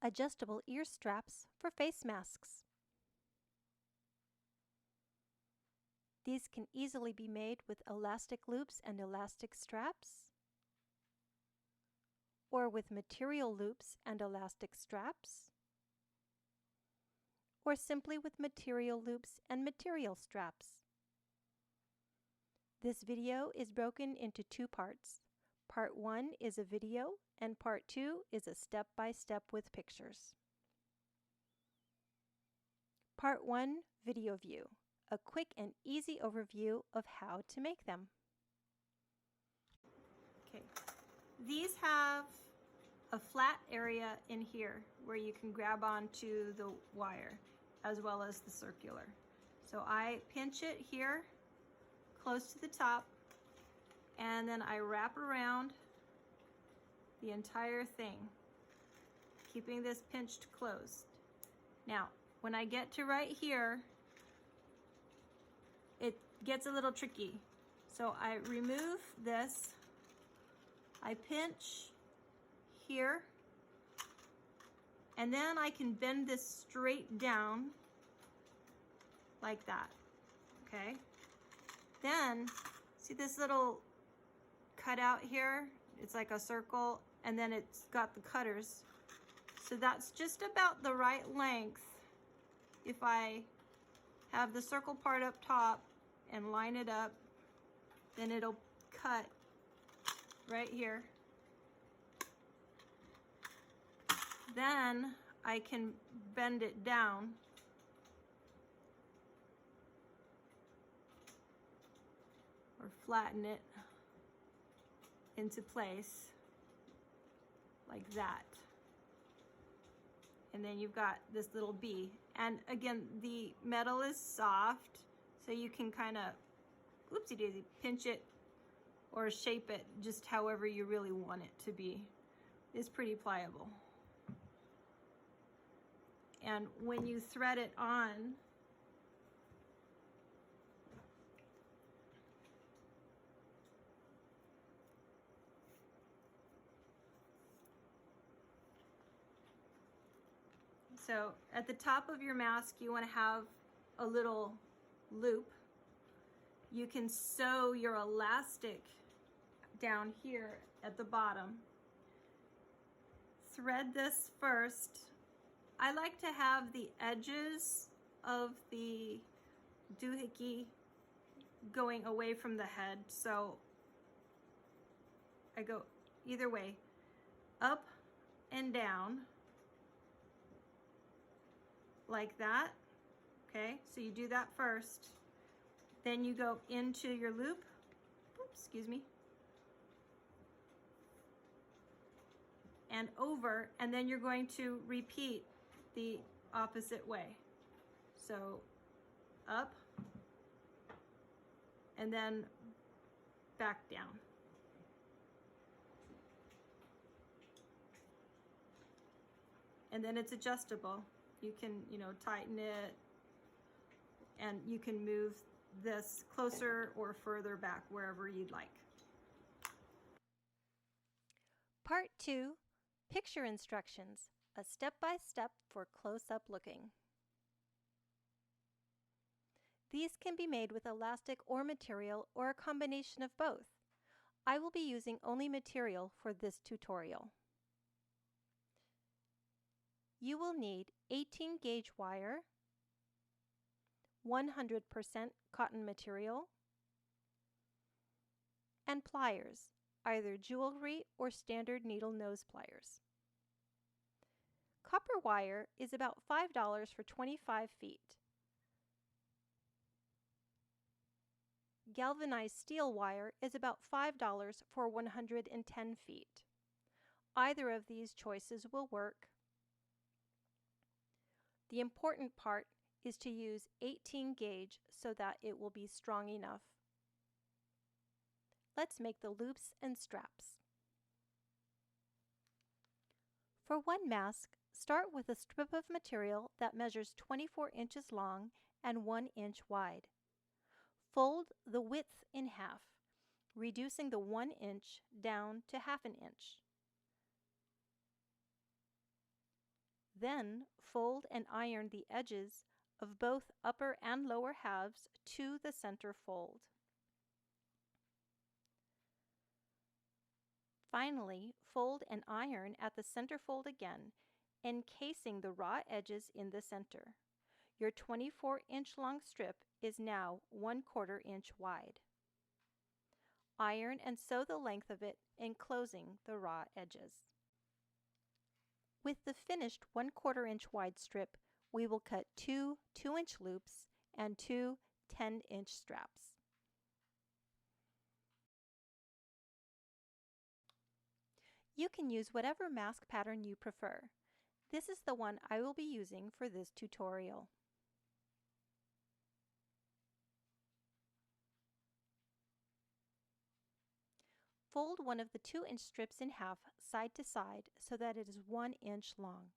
adjustable ear straps for face masks. These can easily be made with elastic loops and elastic straps, or with material loops and elastic straps, or simply with material loops and material straps. This video is broken into two parts. Part 1 is a video, and Part 2 is a step-by-step with pictures. Part 1 Video View, a quick and easy overview of how to make them. Okay, these have a flat area in here where you can grab onto the wire as well as the circular. So I pinch it here close to the top, and then I wrap around the entire thing, keeping this pinched closed. Now, when I get to right here, it gets a little tricky. So I remove this, I pinch here, and then I can bend this straight down like that, okay? Then, see this little cutout here? It's like a circle, and then it's got the cutters. So that's just about the right length. If I have the circle part up top and line it up, then it'll cut right here. Then I can bend it down or flatten it into place like that. And then you've got this little bee. And again, the metal is soft, so you can kind of, oopsie daisy, pinch it or shape it just however you really want it to be. It's pretty pliable. And when you thread it on, so at the top of your mask, you want to have a little loop. You can sew your elastic down here at the bottom. Thread this first. I like to have the edges of the doohickey going away from the head, so I go either way, up and down like that. Okay, so you do that first, then you go into your loop. Oops, excuse me, and over, and then you're going to repeat the opposite way. So up and then back down. And then it's adjustable. You can, tighten it, and you can move this closer or further back wherever you'd like. Part 2, Picture Instructions, a step-by-step for close-up looking. These can be made with elastic or material or a combination of both. I will be using only material for this tutorial. You will need 18 gauge wire, 100% cotton material, and pliers, either jewelry or standard needle nose pliers. Copper wire is about $5 for 25 feet. Galvanized steel wire is about $5 for 110 feet. Either of these choices will work. The important part is to use 18 gauge so that it will be strong enough. Let's make the loops and straps. For one mask, start with a strip of material that measures 24 inches long and 1 inch wide. Fold the width in half, reducing the 1 inch down to 1/2 inch. Then fold and iron the edges of both upper and lower halves to the center fold. Finally, fold and iron at the center fold again, encasing the raw edges in the center. Your 24-inch long strip is now 1/4 inch wide. Iron and sew the length of it, enclosing the raw edges. With the finished 1/4 inch wide strip, we will cut 2 2-inch loops and 2 10-inch straps. You can use whatever mask pattern you prefer. This is the one I will be using for this tutorial. Fold one of the 2-inch strips in half side to side so that it is 1 inch long.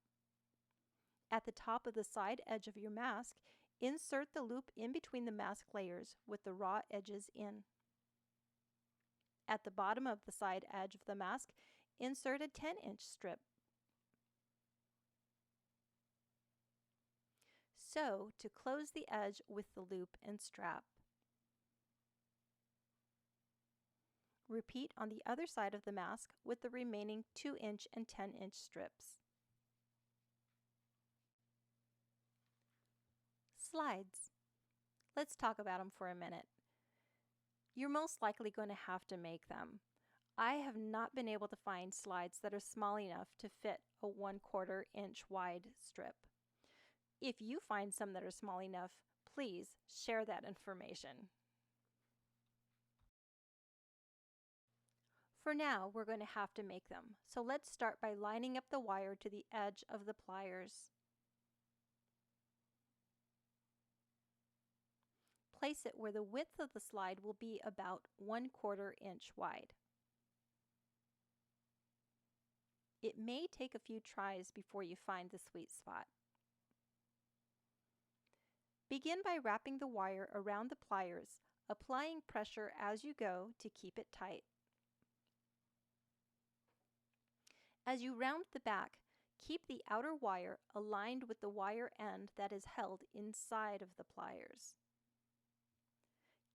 At the top of the side edge of your mask, insert the loop in between the mask layers with the raw edges in. At the bottom of the side edge of the mask, insert a 10-inch strip. Sew to close the edge with the loop and strap. Repeat on the other side of the mask with the remaining 2-inch and 10-inch strips. Slides. Let's talk about them for a minute. You're most likely going to have to make them. I have not been able to find slides that are small enough to fit a 1/4 inch wide strip. If you find some that are small enough, please share that information. For now, we're going to have to make them, so let's start by lining up the wire to the edge of the pliers. Place it where the width of the slide will be about 1/4 inch wide. It may take a few tries before you find the sweet spot. Begin by wrapping the wire around the pliers, applying pressure as you go to keep it tight. As you round the back, keep the outer wire aligned with the wire end that is held inside of the pliers.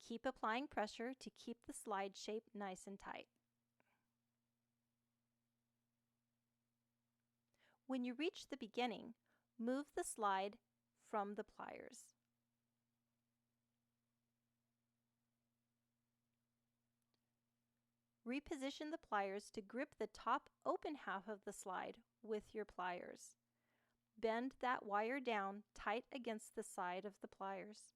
Keep applying pressure to keep the slide shape nice and tight. When you reach the beginning, move the slide from the pliers. Reposition the pliers to grip the top open half of the slide with your pliers. Bend that wire down tight against the side of the pliers.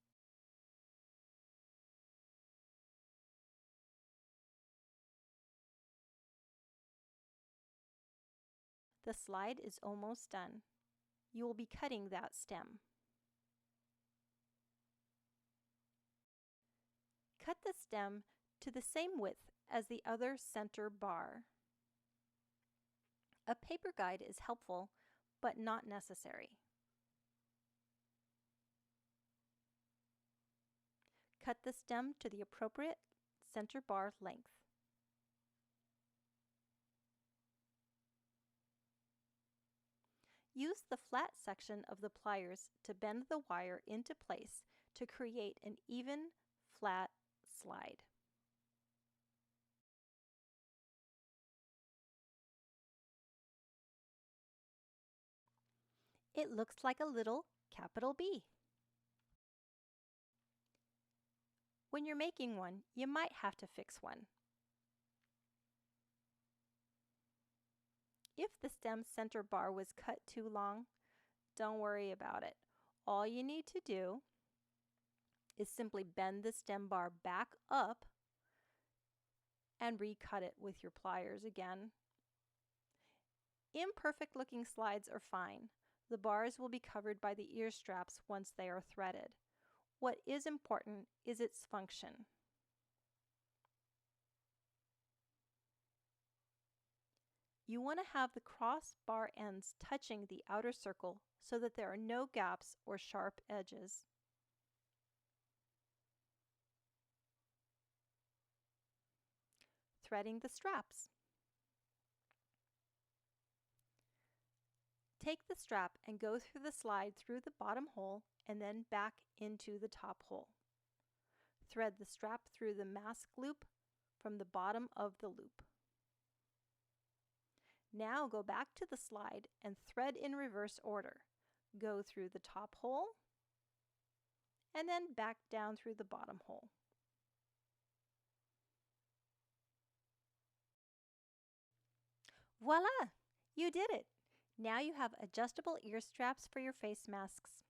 The slide is almost done. You will be cutting that stem. Cut the stem to the same width as the other center bar. A paper guide is helpful, but not necessary. Cut the stem to the appropriate center bar length. Use the flat section of the pliers to bend the wire into place to create an even, flat slide. It looks like a little capital B. When you're making one, you might have to fix one. If the stem center bar was cut too long, don't worry about it. All you need to do is simply bend the stem bar back up and recut it with your pliers again. Imperfect looking slides are fine. The bars will be covered by the ear straps once they are threaded. What is important is its function. You want to have the cross bar ends touching the outer circle so that there are no gaps or sharp edges. Threading the straps. take the strap and go through the slide through the bottom hole and then back into the top hole. Thread the strap through the mask loop from the bottom of the loop. Now go back to the slide and thread in reverse order. Go through the top hole and then back down through the bottom hole. Voila! You did it! Now you have adjustable ear straps for your face masks.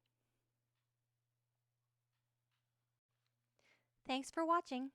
Thanks for watching.